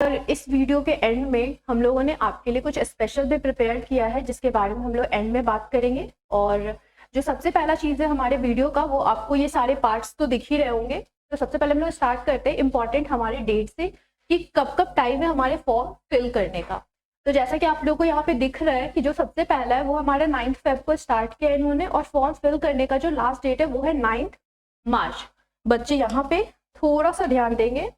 और इस वीडियो के एंड में हम लोगों ने आपके लिए कुछ स्पेशल भी प्रिपेयर किया है, जिसके बारे में हम लोग एंड में बात करेंगे। और जो सबसे पहला चीज़ है हमारे वीडियो का, वो आपको ये सारे पार्ट्स तो दिख ही रहे होंगे। तो सबसे पहले हम लोग स्टार्ट करते हैं इंपॉर्टेंट हमारे डेट से, कि कब कब टाइम है हमारे फॉर्म फिल करने का। तो जैसा कि आप लोगों को यहाँ पे दिख रहा है कि जो सबसे पहला है वो हमारा 9 फेब को स्टार्ट किया इन्होंने, और फॉर्म फिल करने का जो लास्ट डेट है वो है 9 मार्च। बच्चे यहाँ पे थोड़ा सा ध्यान देंगे,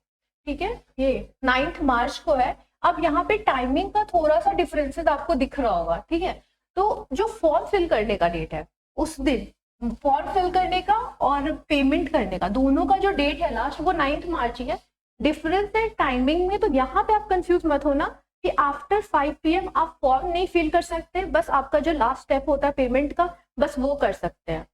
ठीक है, ये 9 मार्च को है। अब यहाँ पे टाइमिंग का थोड़ा सा डिफरेंसेस आपको दिख रहा होगा, ठीक है। तो जो फॉर्म फिल करने का डेट है उस दिन फॉर्म फिल करने का और पेमेंट करने का, दोनों का जो डेट है लास्ट, वो 9 मार्च ही है। डिफरेंस है टाइमिंग में, तो यहाँ पे आप कंफ्यूज मत होना कि आफ्टर 5 PM आप फॉर्म नहीं फिल कर सकते, बस आपका जो लास्ट स्टेप होता है पेमेंट का, बस वो कर सकते हैं।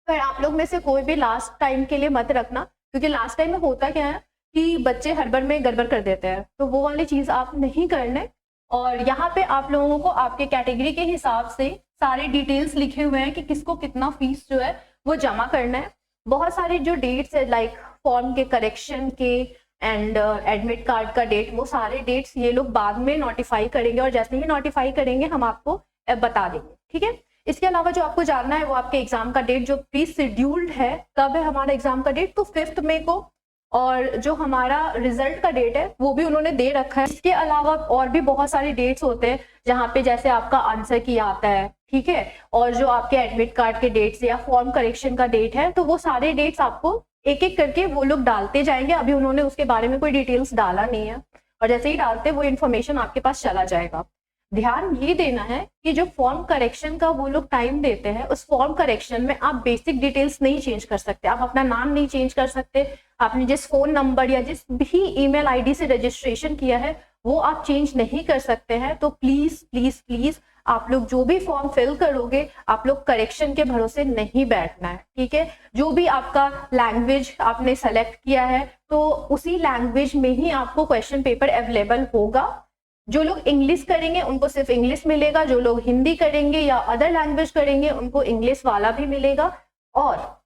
पर आप लोग में से कोई भी लास्ट टाइम के लिए मत रखना, क्योंकि लास्ट टाइम में होता क्या है कि बच्चे हड़बड़ में गड़बड़ कर देते हैं, तो वो वाली चीज आप नहीं करने। और यहाँ पे आप लोगों को आपके कैटेगरी के हिसाब से सारे डिटेल्स लिखे हुए हैं कि किसको कितना फीस जो है वो जमा करना है। बहुत सारे जो डेट्स है, लाइक फॉर्म के करेक्शन के एंड एडमिट कार्ड का डेट, वो सारे डेट्स ये लोग बाद में नोटिफाई करेंगे, और जैसे ही नोटिफाई करेंगे हम आपको बता देंगे, ठीक है। इसके अलावा जो आपको जानना है वो आपके एग्जाम का डेट, जो प्री शेड्यूल्ड है, कब है हमारा एग्जाम का डेट, तो 5 मई को। और जो हमारा रिजल्ट का डेट है वो भी उन्होंने दे रखा है। इसके अलावा और भी बहुत सारे डेट्स होते हैं, जहाँ पे जैसे आपका आंसर की आता है, ठीक है, और जो आपके एडमिट कार्ड के डेट्स या फॉर्म करेक्शन का डेट है, तो वो सारे डेट्स आपको एक एक करके वो लोग डालते जाएंगे। अभी उन्होंने उसके बारे में कोई डिटेल्स डाला नहीं है, और जैसे ही डालते वो इन्फॉर्मेशन आपके पास चला जाएगा। ध्यान ये देना है कि जो फॉर्म करेक्शन का वो लोग टाइम देते हैं, उस फॉर्म करेक्शन में आप बेसिक डिटेल्स नहीं चेंज कर सकते, आप अपना नाम नहीं चेंज कर सकते, आपने जिस फोन नंबर या जिस भी ईमेल आईडी से रजिस्ट्रेशन किया है वो आप चेंज नहीं कर सकते हैं। तो प्लीज प्लीज प्लीज आप लोग जो भी फॉर्म फिल करोगे, आप लोग करेक्शन के भरोसे नहीं बैठना है, ठीक है। जो भी आपका लैंग्वेज आपने सेलेक्ट किया है, तो उसी लैंग्वेज में ही आपको क्वेश्चन पेपर अवेलेबल होगा। जो लोग इंग्लिश करेंगे उनको सिर्फ इंग्लिश मिलेगा, जो लोग हिंदी करेंगे या अदर लैंग्वेज करेंगे उनको इंग्लिश वाला भी मिलेगा। और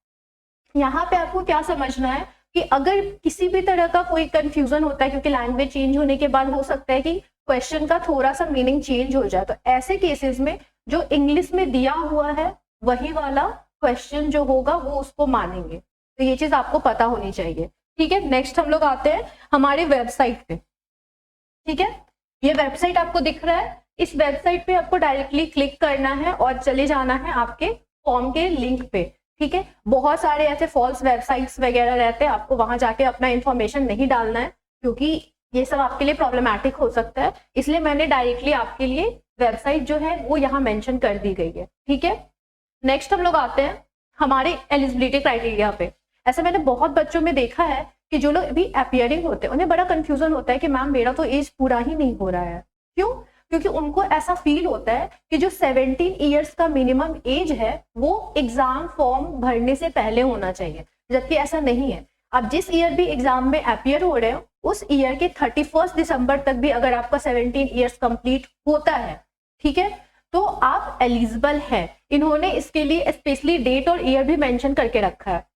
यहाँ पे आपको क्या समझना है कि अगर किसी भी तरह का कोई कंफ्यूजन होता है, क्योंकि लैंग्वेज चेंज होने के बाद हो सकता है कि क्वेश्चन का थोड़ा सा मीनिंग चेंज हो जाए, तो ऐसे केसेस में जो इंग्लिश में दिया हुआ है वही वाला क्वेश्चन जो होगा वो उसको मानेंगे। तो ये चीज आपको पता होनी चाहिए, ठीक है। नेक्स्ट हम लोग आते हैं हमारे वेबसाइट पे, ठीक है। ये वेबसाइट आपको दिख रहा है, इस वेबसाइट पे आपको डायरेक्टली क्लिक करना है और चले जाना है आपके फॉर्म के लिंक पे, ठीक है। बहुत सारे ऐसे फॉल्स वेबसाइट्स वगैरह रहते हैं, आपको वहां जाके अपना इंफॉर्मेशन नहीं डालना है, क्योंकि ये सब आपके लिए प्रॉब्लमैटिक हो सकता है। इसलिए मैंने डायरेक्टली आपके लिए वेबसाइट जो है वो यहाँ मेंशन कर दी गई है, ठीक है। नेक्स्ट हम लोग आते हैं हमारे एलिजिबिलिटी क्राइटेरिया पे। ऐसा मैंने बहुत बच्चों में देखा है कि जो लोग अभी अपियरिंग होते हैं उन्हें बड़ा कंफ्यूजन होता है कि मैम मेरा तो एज पूरा ही नहीं हो रहा है। क्यों? क्योंकि उनको ऐसा फील होता है कि जो 17 ईयर्स का मिनिमम एज है वो एग्जाम फॉर्म भरने से पहले होना चाहिए, जबकि ऐसा नहीं है। आप जिस ईयर भी एग्जाम में अपियर हो रहे हो, उस ईयर के 31 दिसंबर तक भी अगर आपका 17 ईयर्स कंप्लीट होता है, ठीक है, तो आप एलिजिबल है। इन्होंने इसके लिए स्पेशली डेट और ईयर भी मेंशन करके रखा है।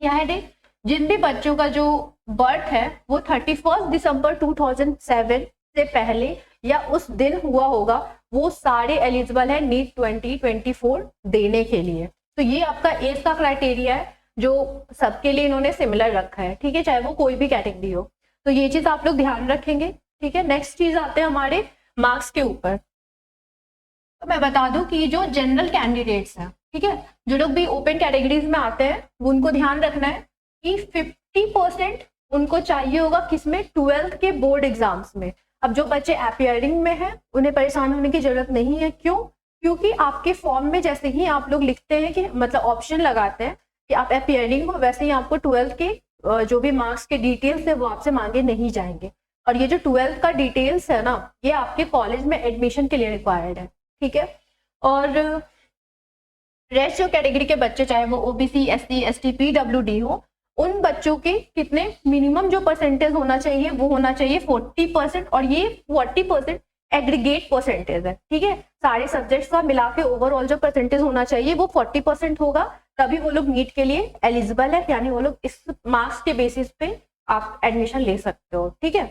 क्या है डेट? जिन भी बच्चों का जो बर्थ है वो 31 दिसंबर 2007 से पहले या उस दिन हुआ होगा, वो सारे एलिजिबल है नीट 2024 देने के लिए। तो ये आपका एज का क्राइटेरिया है जो सबके लिए इन्होंने सिमिलर रखा है, ठीक है, चाहे वो कोई भी कैटेगरी हो। तो ये चीज आप लोग ध्यान रखेंगे, ठीक है। नेक्स्ट चीज आते हैं हमारे मार्क्स के ऊपर। तो मैं बता दूं कि जो जनरल कैंडिडेट्स हैं, ठीक है, जो लोग भी ओपन कैटेगरीज में आते हैं, वो उनको ध्यान रखना है कि 50% उनको चाहिए होगा किसमें, 12th के बोर्ड एग्जाम्स में। अब जो बच्चे अपियरिंग में हैं उन्हें परेशान होने की जरूरत नहीं है। क्यों? क्योंकि आपके फॉर्म में जैसे ही आप लोग लिखते हैं कि मतलब ऑप्शन लगाते हैं कि आप अपियरिंग हो, वैसे ही आपको 12th के जो भी मार्क्स के डिटेल्स है वो आपसे मांगे नहीं जाएंगे। और ये जो 12th का डिटेल्स है ना, ये आपके कॉलेज में एडमिशन के लिए रिक्वायर्ड है, ठीक है। और रेस्ट जो कैटेगरी के बच्चे, चाहे वो ओबीसी, एससी, एसटी, पीडब्ल्यूडी हो, उन बच्चों के कितने मिनिमम जो परसेंटेज होना चाहिए वो होना चाहिए 40%, और ये 40% एग्रीगेट परसेंटेज है, ठीक है। सारे सब्जेक्ट्स का मिला के ओवरऑल जो परसेंटेज होना चाहिए वो 40% होगा, तभी वो लोग नीट के लिए एलिजिबल है, यानी वो लोग इस मार्क्स के बेसिस पे आप एडमिशन ले सकते हो, ठीक है।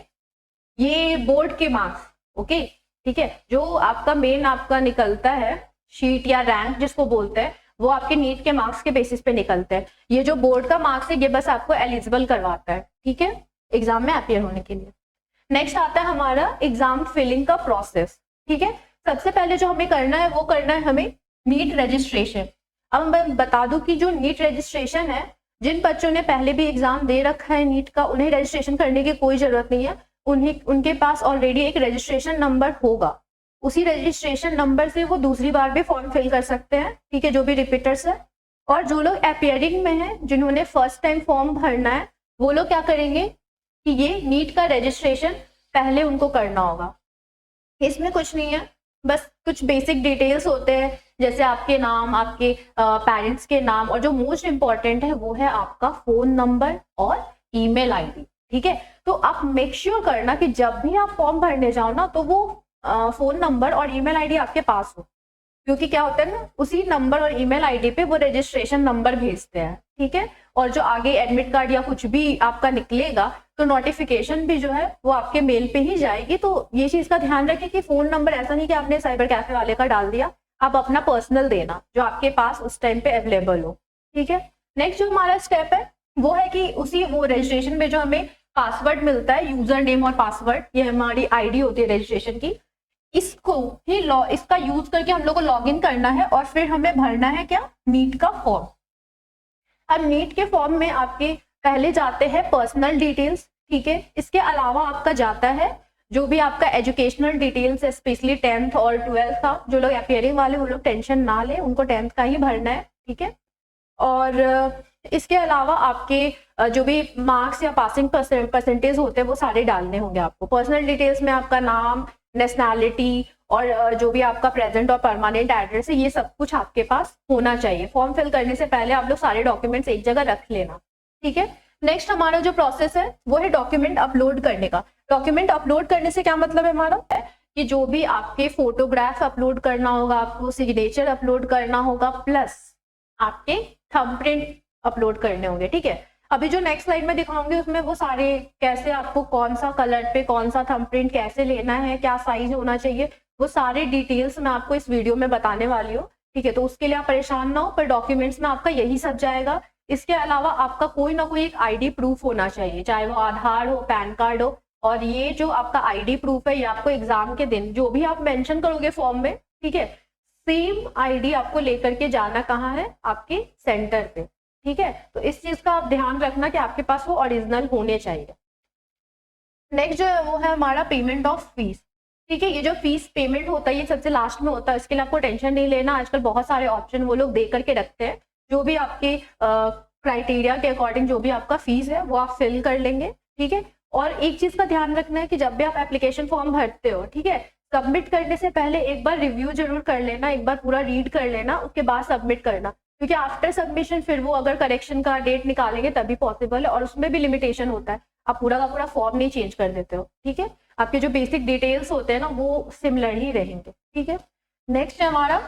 ये बोर्ड के मार्क्स, ओके ठीक है, जो आपका मेन आपका निकलता है शीट या रैंक जिसको बोलते हैं, वो आपके नीट के मार्क्स के बेसिस पे निकलते हैं। ये जो बोर्ड का मार्क्स है ये बस आपको एलिजिबल करवाता है, ठीक है, एग्जाम में अपीयर होने के लिए। नेक्स्ट आता है हमारा एग्जाम फिलिंग का प्रोसेस, ठीक है। सबसे पहले जो हमें करना है वो करना है हमें नीट रजिस्ट्रेशन। अब मैं बता दूं कि जो नीट रजिस्ट्रेशन है, जिन बच्चों ने पहले भी एग्जाम दे रखा है नीट का, उन्हें रजिस्ट्रेशन करने की कोई जरूरत नहीं है। उनके पास ऑलरेडी एक रजिस्ट्रेशन नंबर होगा, उसी रजिस्ट्रेशन नंबर से वो दूसरी बार भी फॉर्म फिल कर सकते हैं, ठीक है, जो भी रिपीटर्स है। और जो लोग अपीयरिंग में हैं, जिन्होंने फर्स्ट टाइम फॉर्म भरना है, वो लोग क्या करेंगे कि ये नीट का रजिस्ट्रेशन पहले उनको करना होगा। इसमें कुछ नहीं है, बस कुछ बेसिक डिटेल्स होते हैं, जैसे आपके नाम, आपके पेरेंट्स के नाम, और जो मोस्ट इंपॉर्टेंट है वो है आपका फोन नंबर और ईमेल आईडी, ठीक है। तो आप मेक श्योर करना कि जब भी आप फॉर्म भरने जाओ ना, तो वो फोन नंबर और ईमेल आईडी आपके पास हो, क्योंकि क्या होता है ना, उसी नंबर और ईमेल आईडी पे वो रजिस्ट्रेशन नंबर भेजते हैं, ठीक है। और जो आगे एडमिट कार्ड या कुछ भी आपका निकलेगा, तो नोटिफिकेशन भी जो है वो आपके मेल पे ही जाएगी। तो ये चीज का ध्यान रखें कि फोन नंबर ऐसा नहीं कि आपने साइबर कैफे वाले का डाल दिया, आप अपना पर्सनल देना जो आपके पास उस टाइम पे अवेलेबल हो, ठीक है। नेक्स्ट जो हमारा स्टेप है वो है कि उसी वो रजिस्ट्रेशन में जो हमें पासवर्ड मिलता है, यूजर नेम और पासवर्ड, ये हमारी आईडी होती है रजिस्ट्रेशन की, इसको ही इसका यूज करके हम लोग को लॉग इन करना है और फिर हमें भरना है क्या, नीट का फॉर्म। अब नीट के फॉर्म में आपके पहले जाते हैं पर्सनल डिटेल्स, ठीक है। इसके अलावा आपका जाता है जो भी आपका एजुकेशनल डिटेल्स है, स्पेशली 10th और 12th का। जो लोग अपीयरिंग वाले वो लोग टेंशन ना ले, उनको 10th का ही भरना है, ठीक है। और इसके अलावा आपके जो भी मार्क्स या पासिंग परसेंटेज होते हैं वो सारे डालने होंगे आपको। पर्सनल डिटेल्स में आपका नाम, नेशनैलिटी और जो भी आपका प्रेजेंट और परमानेंट एड्रेस है, ये सब कुछ आपके पास होना चाहिए। फॉर्म फिल करने से पहले आप लोग सारे डॉक्यूमेंट्स एक जगह रख लेना, ठीक है। नेक्स्ट हमारा जो प्रोसेस है वो है डॉक्यूमेंट अपलोड करने का। डॉक्यूमेंट अपलोड करने से क्या मतलब है हमारा, कि जो भी आपके फोटोग्राफ अपलोड करना होगा, आपको सिग्नेचर अपलोड करना होगा, प्लस आपके थंबप्रिंट अपलोड करने होंगे, ठीक है। अभी जो नेक्स्ट स्लाइड में दिखाऊंगी उसमें वो सारे कैसे आपको कौन सा कलर पे कौन सा थंबप्रिंट कैसे लेना है, क्या साइज होना चाहिए, वो सारे डिटेल्स मैं आपको इस वीडियो में बताने वाली हूँ, ठीक है। तो उसके लिए आप परेशान ना हो, पर डॉक्यूमेंट्स में आपका यही सब जाएगा। इसके अलावा आपका कोई ना कोई एक आईडी प्रूफ होना चाहिए, चाहे वो आधार हो, पैन कार्ड हो। और ये जो आपका आईडी प्रूफ है ये आपको एग्जाम के दिन जो भी आप मेंशन करोगे फॉर्म में, ठीक है, सेम आईडी आपको लेकर के जाना कहाँ है, आपके सेंटर पे, ठीक है। तो इस चीज का आप ध्यान रखना कि आपके पास वो ओरिजिनल होने चाहिए। नेक्स्ट जो है वो है हमारा पेमेंट ऑफ फीस, ठीक है। ये जो फीस पेमेंट होता है ये सबसे लास्ट में होता है, इसके लिए आपको टेंशन नहीं लेना। आजकल बहुत सारे ऑप्शन वो लोग दे करके रखते हैं, जो भी आपके क्राइटेरिया के अकॉर्डिंग जो भी आपका फीस है वो आप फिल कर लेंगे, ठीक है। और एक चीज का ध्यान रखना है कि जब भी आप एप्लीकेशन फॉर्म भरते हो, ठीक है, सबमिट करने से पहले एक बार रिव्यू जरूर कर लेना, एक बार पूरा रीड कर लेना, उसके बाद सबमिट करना, क्योंकि आफ्टर सबमिशन फिर वो अगर करेक्शन का डेट निकालेंगे तभी पॉसिबल है, और उसमें भी लिमिटेशन होता है, आप पूरा का पूरा फॉर्म नहीं चेंज कर देते हो, ठीक है। आपके जो बेसिक डिटेल्स होते हैं ना वो सिमिलर ही रहेंगे, ठीक है। नेक्स्ट है हमारा,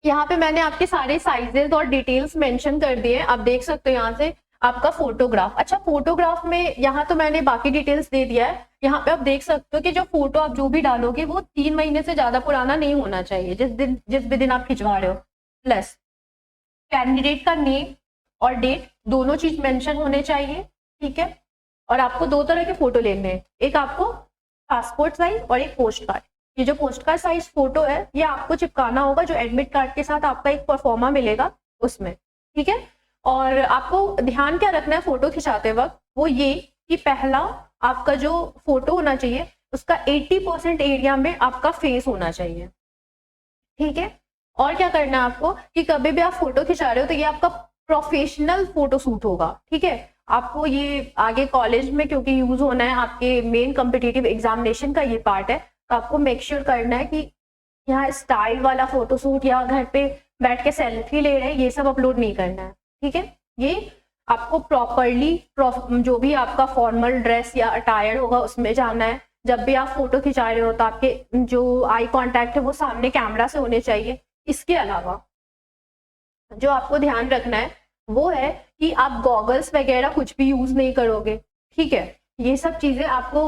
यहाँ पे मैंने आपके सारे साइजेस और डिटेल्स मेंशन कर दिए, आप देख सकते हो यहाँ से आपका फोटोग्राफ। अच्छा, फोटोग्राफ में यहाँ तो मैंने बाकी डिटेल्स दे दिया है, यहाँ पे आप देख सकते हो कि जो फोटो आप जो भी डालोगे वो 3 महीने से ज्यादा पुराना नहीं होना चाहिए, जिस भी दिन आप खिंचवा रहे हो। प्लस कैंडिडेट का नेम और डेट दोनों चीज मेंशन होने चाहिए, ठीक है। और आपको 2 तरह के फोटो लेने हैं, एक आपको पासपोर्ट साइज और एक पोस्ट कार्ड। ये जो पोस्ट कार्ड साइज फोटो है ये आपको चिपकाना होगा जो एडमिट कार्ड के साथ आपका एक परफॉर्मा मिलेगा उसमें, ठीक है। और आपको ध्यान क्या रखना है फोटो खिंचाते वक्त, वो ये कि पहला आपका जो फोटो होना चाहिए उसका 80% एरिया में आपका फेस होना चाहिए, ठीक है। और क्या करना है आपको कि कभी भी आप फोटो खिंचा रहे हो तो ये आपका प्रोफेशनल फोटो शूट होगा, ठीक है। आपको ये आगे कॉलेज में क्योंकि यूज होना है, आपके मेन कॉम्पिटिटिव एग्जामिनेशन का ये पार्ट है, तो आपको मेक श्योर करना है कि यहाँ स्टाइल वाला फोटो शूट या घर पे बैठ के सेल्फी ले रहे हैं ये सब अपलोड नहीं करना है, ठीक है। ये आपको प्रॉपरली जो भी आपका फॉर्मल ड्रेस या अटायर होगा उसमें जाना है। जब भी आप फोटो खिंचा रहे हो तो आपके जो आई कॉन्टैक्ट है वो सामने कैमरा से होने चाहिए। इसके अलावा जो आपको ध्यान रखना है वो है कि आप गॉगल्स वगैरह कुछ भी यूज नहीं करोगे, ठीक है। ये सब चीजें आपको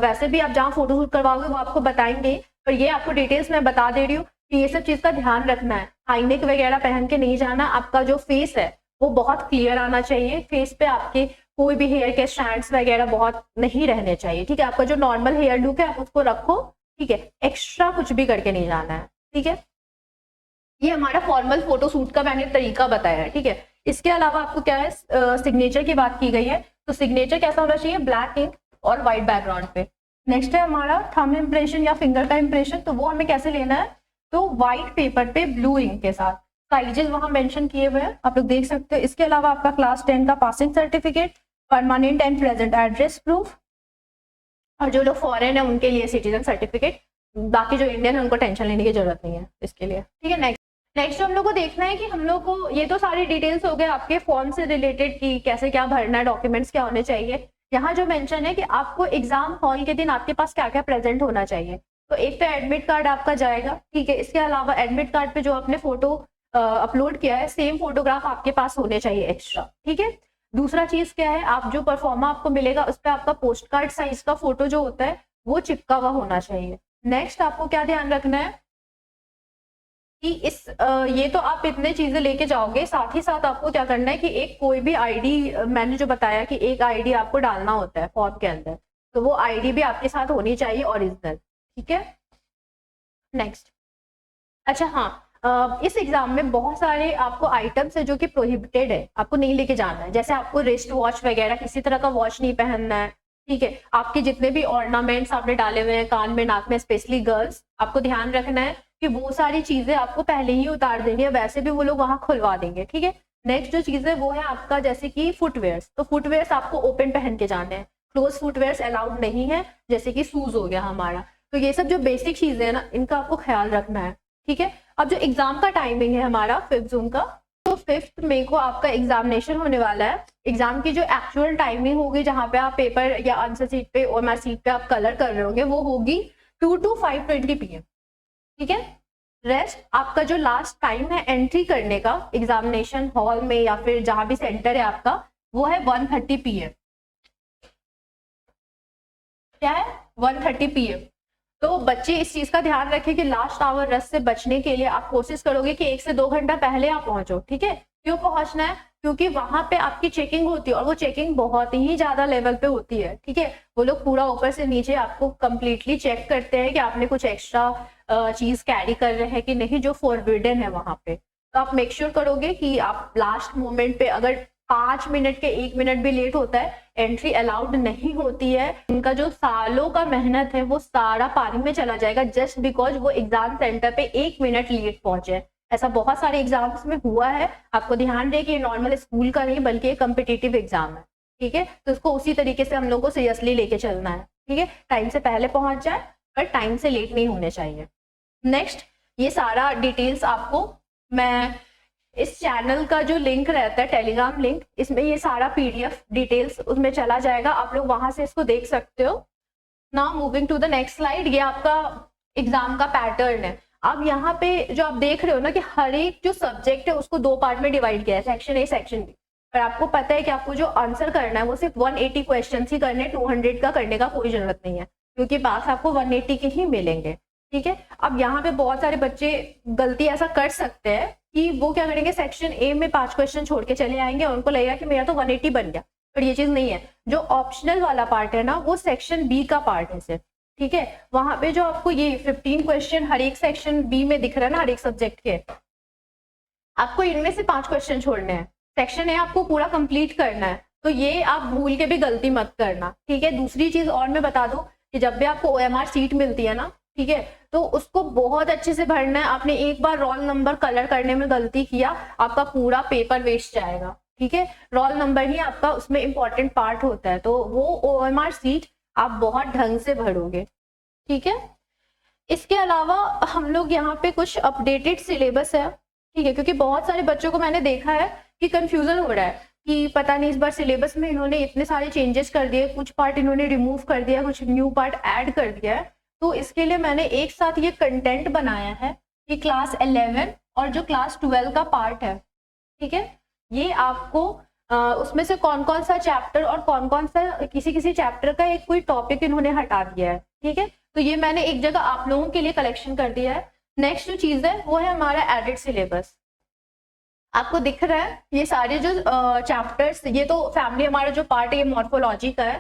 वैसे भी आप जहाँ फोटो शूट करवाओगे वो आपको बताएंगे, पर ये आपको डिटेल्स में बता दे रही हूँ कि ये सब चीज का ध्यान रखना है। हाई नेक वगैरह पहन के नहीं जाना, आपका जो फेस है वो बहुत क्लियर आना चाहिए, फेस पे आपके कोई भी हेयर के स्ट्रैंड्स वगैरह बहुत नहीं रहने चाहिए, ठीक है। आपका जो नॉर्मल हेयर लुक है आप उसको रखो, ठीक है, एक्स्ट्रा कुछ भी करके नहीं जाना है, ठीक है। ये हमारा फॉर्मल फोटो शूट का मैंने तरीका बताया है, ठीक है। इसके अलावा आपको क्या है, सिग्नेचर की बात की गई है, तो सिग्नेचर कैसा होना चाहिए, ब्लैक इंक और व्हाइट बैकग्राउंड पे। नेक्स्ट है हमारा थंब इंप्रेशन या फिंगर का इंप्रेशन, तो वो हमें कैसे लेना है, तो व्हाइट पेपर पे ब्लू इंक के साथ, साइजेस वहां मेंशन किए हुए हैं, आप लोग देख सकते हो। इसके अलावा आपका क्लास 10 का passing certificate, permanent and present address proof, और जो लोग फॉरेन है उनके लिए सिटीजन सर्टिफिकेट, बाकी जो इंडियन है उनको टेंशन लेने की जरूरत नहीं है इसके लिए, ठीक है। नेक्स्ट हम लोग को देखना है कि हम लोग को, ये तो सारी डिटेल्स हो गए आपके फॉर्म से रिलेटेड कि कैसे क्या भरना है, डॉक्यूमेंट्स क्या होने चाहिए। यहाँ जो मेंशन है कि आपको एग्जाम हॉल के दिन आपके पास क्या क्या प्रेजेंट होना चाहिए, तो एक तो एडमिट कार्ड आपका जाएगा, ठीक है। इसके अलावा एडमिट कार्ड पे जो आपने फोटो अपलोड किया है सेम फोटोग्राफ आपके पास होने चाहिए एक्स्ट्रा, ठीक है। दूसरा चीज क्या है, आप जो परफॉर्मा आपको मिलेगा उस पर आपका पोस्ट कार्ड साइज का फोटो जो होता है वो चिपका हुआ होना चाहिए। नेक्स्ट आपको क्या ध्यान रखना है कि ये तो आप इतने चीजें लेके जाओगे, साथ ही साथ आपको क्या करना है कि एक कोई भी आईडी, मैंने जो बताया कि एक आईडी आपको डालना होता है फॉर्म के अंदर, तो वो आईडी भी आपके साथ होनी चाहिए ओरिजिनल, ठीक है। नेक्स्ट, अच्छा हाँ, इस एग्जाम में बहुत सारे आपको आइटम्स है जो कि प्रोहिबिटेड है, आपको नहीं लेके जाना है। जैसे आपको रिस्ट वॉच वगैरह किसी तरह का वॉच नहीं पहनना है, ठीक है। आपके जितने भी ऑर्नामेंट्स आपने डाले हुए हैं कान में, नाक में, स्पेशली गर्ल्स, आपको ध्यान रखना है कि वो सारी चीजें आपको पहले ही उतार देनी है, वैसे भी वो लोग वहां खुलवा देंगे, ठीक है। नेक्स्ट जो चीज है वो है आपका जैसे कि फुटवेयर्स, तो फुटवेयर्स आपको ओपन पहन के जाने हैं, क्लोज फुटवेयर्स अलाउड नहीं है, जैसे कि शूज हो गया हमारा। तो ये सब जो बेसिक चीजें है ना, इनका आपको ख्याल रखना है, ठीक है। अब जो एग्जाम का टाइमिंग है हमारा 5 जून का, तो 5 मई को आपका एग्जामिनेशन होने वाला है। एग्जाम की जो एक्चुअल टाइमिंग होगी जहां पे आप पेपर या आंसर सीट पे और मैं सीट पे आप कलर कर रहे होंगे, वो होगी 2 to 5:20 PM, ठीक है। रेस्ट आपका जो लास्ट टाइम है एंट्री करने का एग्जामिनेशन हॉल में या फिर जहां भी सेंटर है आपका, वो है 1:30 PM। क्या है, 1:30 PM। तो बच्चे इस चीज का ध्यान रखें कि लास्ट आवर रश से बचने के लिए आप कोशिश करोगे कि 1 से 2 घंटा पहले आप पहुंचो, ठीक है। क्यों पहुंचना है, क्योंकि वहां पे आपकी चेकिंग होती है और वो चेकिंग बहुत ही ज्यादा लेवल पे होती है, ठीक है। वो लोग पूरा ऊपर से नीचे आपको कंप्लीटली चेक करते हैं कि आपने कुछ एक्स्ट्रा चीज कैरी कर रहे हैं कि नहीं, जो फॉरबिडन है वहां पे। तो आप मेक श्योर करोगे कि आप लास्ट मोमेंट पे, अगर 5 मिनट के 1 मिनट भी लेट होता है, एंट्री अलाउड नहीं होती है। उनका जो सालों का मेहनत है वो सारा पानी में चला जाएगा जस्ट बिकॉज वो एग्जाम सेंटर पे 1 मिनट लेट पहुंचे। ऐसा बहुत सारे एग्जाम्स में हुआ है, आपको ध्यान रहे कि ये नॉर्मल स्कूल का नहीं बल्कि कम्पिटिटिव एग्जाम है, ठीक है। तो उसको उसी तरीके से हम लोग को सीरियसली लेके चलना है, ठीक है। टाइम से पहले पहुंच जाए पर टाइम से लेट नहीं होने चाहिए। नेक्स्ट, ये सारा डिटेल्स आपको मैं इस चैनल का जो लिंक रहता है टेलीग्राम लिंक, इसमें ये सारा PDF डिटेल्स उसमें चला जाएगा, आप लोग वहां से इसको देख सकते हो। Now moving to the next slide, ये आपका एग्जाम का पैटर्न है। अब यहाँ पे जो आप देख रहे हो ना कि हर एक जो सब्जेक्ट है उसको 2 पार्ट में डिवाइड किया है, सेक्शन A सेक्शन B। पर आपको पता है कि आपको जो आंसर करना है वो सिर्फ 180 क्वेश्चन ही करने, 200 का करने का कोई जरूरत नहीं है, क्योंकि पास आपको 180 के ही मिलेंगे, ठीक है। अब यहाँ पे बहुत सारे बच्चे गलती ऐसा कर सकते हैं कि वो क्या करेंगे, सेक्शन A में 5 क्वेश्चन छोड़ के चले आएंगे और उनको लगेगा कि मेरा तो 180 बन गया, पर ये चीज नहीं है। जो ऑप्शनल वाला पार्ट है ना वो सेक्शन B का पार्ट है सिर्फ, ठीक है। वहां पे जो आपको ये 15 क्वेश्चन हर एक सेक्शन B में दिख रहा है ना, हर एक सब्जेक्ट के, आपको इनमें से 5 क्वेश्चन छोड़ने हैं, सेक्शन A आपको पूरा कंप्लीट करना है। तो ये आप भूल के भी गलती मत करना, ठीक है। दूसरी चीज और मैं बता दूं कि जब भी आपको OMR सीट मिलती है ना, ठीक है, तो उसको बहुत अच्छे से भरना है। आपने एक बार रोल नंबर कलर करने में गलती किया, आपका पूरा पेपर वेस्ट जाएगा, ठीक है। रोल नंबर ही आपका उसमें इंपॉर्टेंट पार्ट होता है, तो वो OMR सीट आप बहुत ढंग से भरोगे, ठीक है। इसके अलावा हम लोग यहाँ पे कुछ अपडेटेड सिलेबस है, ठीक है, क्योंकि बहुत सारे बच्चों को मैंने देखा है कि कंफ्यूजन हो रहा है कि पता नहीं इस बार सिलेबस में इन्होंने इतने सारे चेंजेस कर दिए, कुछ पार्ट इन्होंने रिमूव कर दिया, कुछ न्यू पार्ट ऐड कर दिया है। तो इसके लिए मैंने एक साथ ये कंटेंट बनाया है कि क्लास 11 और जो क्लास 12 का पार्ट है, ठीक है, ये आपको उसमें से कौन कौन सा चैप्टर और कौन कौन सा किसी किसी चैप्टर का एक कोई टॉपिक इन्होंने हटा दिया है, ठीक है। तो ये मैंने एक जगह आप लोगों के लिए कलेक्शन कर दिया है। नेक्स्ट जो चीज है वो है हमारा एडेड सिलेबस। आपको दिख रहा है ये सारे जो चैप्टर्स, ये तो फैमिली हमारा जो पार्ट है ये मॉर्फोलॉजी का है,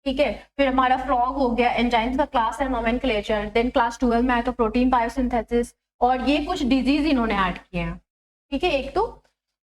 ठीक है। फिर हमारा फ्रॉग हो गया, एंजाइम्स का क्लास है नोमेनक्लेचर, देन क्लास 12 में आया तो प्रोटीन बायोसिंथेसिस, और ये कुछ डिजीज इन्होंने ऐड किए हैं, ठीक है एक तो।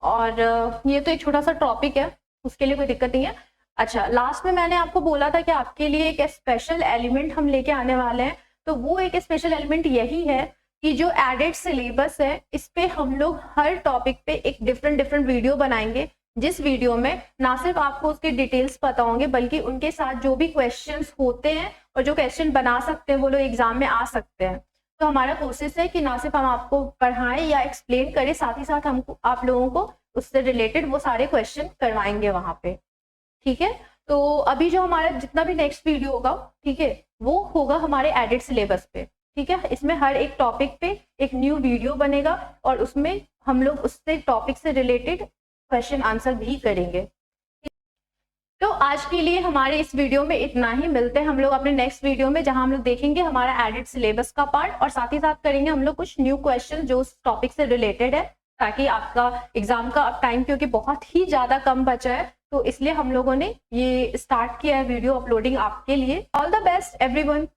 और ये तो एक छोटा सा टॉपिक है, उसके लिए कोई दिक्कत नहीं है। अच्छा, लास्ट में मैंने आपको बोला था कि आपके लिए एक स्पेशल एलिमेंट हम लेके आने वाले हैं, तो वो एक स्पेशल एलिमेंट यही है कि जो एडेड सिलेबस है इस पे हम लोग हर टॉपिक पे एक डिफरेंट वीडियो बनाएंगे, जिस वीडियो में ना सिर्फ आपको उसके डिटेल्स पता होंगे बल्कि उनके साथ जो भी क्वेश्चंस होते हैं और जो क्वेश्चन बना सकते हैं वो लोग एग्जाम में आ सकते हैं। तो हमारा कोशिश है कि ना सिर्फ हम आपको पढ़ाएं या एक्सप्लेन करें, साथ ही साथ हमको आप लोगों को उससे रिलेटेड वो सारे क्वेश्चन करवाएंगे वहां पे, ठीक है। तो अभी जो हमारा जितना भी नेक्स्ट वीडियो होगा, ठीक है, वो होगा हमारे एडेड सिलेबस पे, ठीक है। इसमें हर एक टॉपिक पे एक न्यू वीडियो बनेगा और उसमें हम लोग उससे टॉपिक से रिलेटेड क्वेश्चन आंसर भी करेंगे। तो आज के लिए हमारे इस वीडियो में इतना ही। मिलते हैं हम लोग अपने नेक्स्ट वीडियो में, जहां हम लोग देखेंगे हमारा एडेड सिलेबस का पार्ट और साथ ही साथ करेंगे हम लोग कुछ न्यू क्वेश्चन जो उस टॉपिक से रिलेटेड है, ताकि आपका एग्जाम का अब टाइम क्योंकि बहुत ही ज्यादा कम बचा है, तो इसलिए हम लोगों ने ये स्टार्ट किया है वीडियो अपलोडिंग आपके लिए। All the best everyone.